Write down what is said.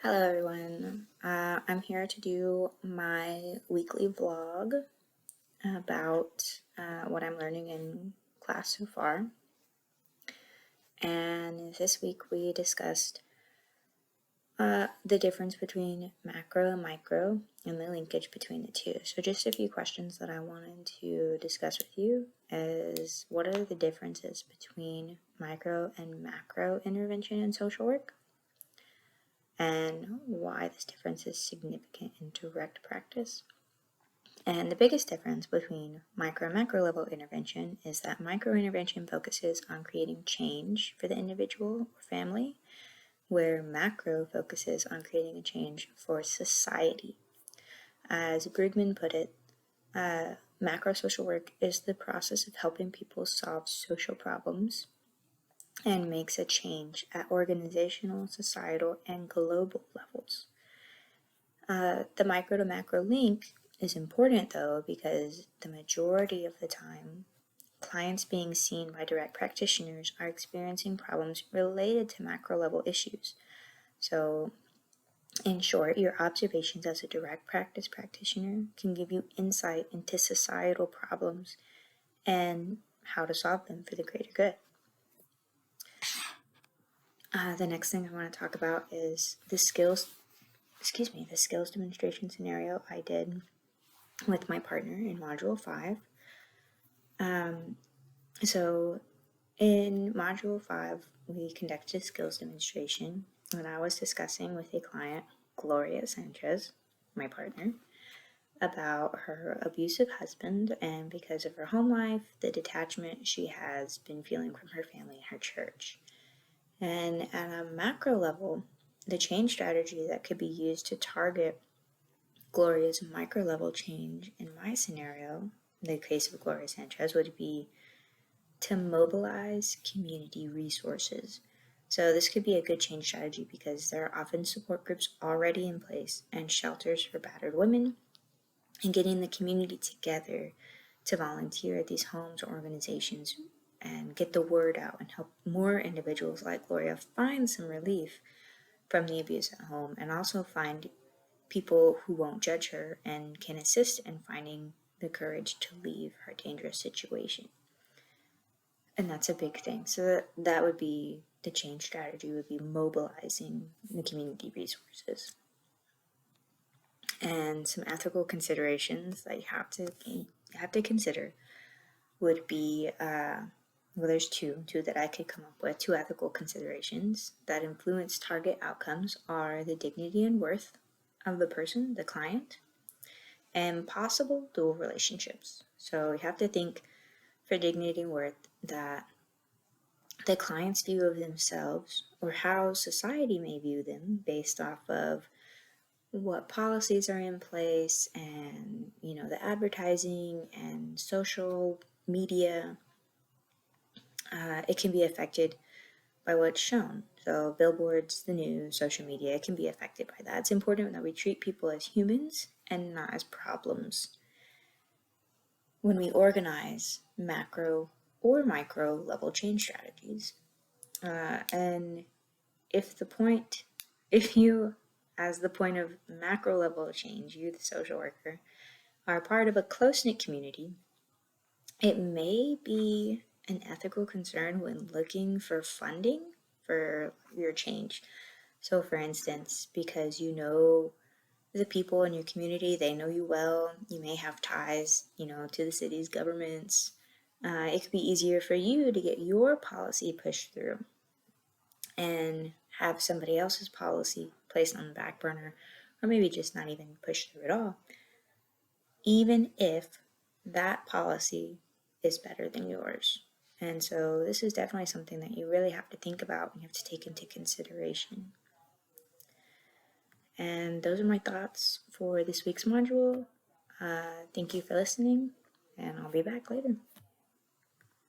Hello everyone, I'm here to do my weekly vlog about what I'm learning in class so far. And this week we discussed the difference between macro and micro and the linkage between the two. So just a few questions that I wanted to discuss with you is what are the differences between micro and macro intervention in social work? And why this difference is significant in direct practice. And the biggest difference between micro and macro level intervention is that micro intervention focuses on creating change for the individual or family, where macro focuses on creating a change for society. As Brigman put it, macro social work is the process of helping people solve social problems and makes a change at organizational, societal, and global levels. The micro to macro link is important though, because the majority of the time, clients being seen by direct practitioners are experiencing problems related to macro level issues. So, in short, your observations as a direct practice practitioner can give you insight into societal problems and how to solve them for the greater good. The next thing I want to talk about is the skills demonstration scenario I did with my partner in Module 5. So in Module 5, we conducted a skills demonstration, and I was discussing with a client, Gloria Sanchez, my partner, about her abusive husband, and because of her home life, the detachment she has been feeling from her family and her church. And at a macro level, the change strategy that could be used to target Gloria's micro level change in my scenario, in the case of Gloria Sanchez, would be to mobilize community resources. So this could be a good change strategy because there are often support groups already in place and shelters for battered women, and getting the community together to volunteer at these homes or organizations and get the word out and help more individuals like Gloria find some relief from the abuse at home, and also find people who won't judge her and can assist in finding the courage to leave her dangerous situation. And that's a big thing. So that would be the change strategy, would be mobilizing the community resources. And some ethical considerations that you have to consider would be there's two that I could come up with. Two ethical considerations that influence target outcomes are the dignity and worth of the person, the client, and possible dual relationships. So you have to think for dignity and worth that the client's view of themselves or how society may view them based off of what policies are in place and, the advertising and social media, it can be affected by what's shown. So billboards, the news, social media, it can be affected by that. It's important that we treat people as humans and not as problems when we organize macro or micro level change strategies. And if you, as the point of macro level change, you, the social worker, are part of a close-knit community, it may be an ethical concern when looking for funding for your change. So for instance, because you know the people in your community, they know you well, you may have ties, to the city's governments. It could be easier for you to get your policy pushed through and have somebody else's policy placed on the back burner, or maybe just not even pushed through at all, even if that policy is better than yours. And so this is definitely something that you really have to think about and you have to take into consideration. And those are my thoughts for this week's module. Thank you for listening, and I'll be back later.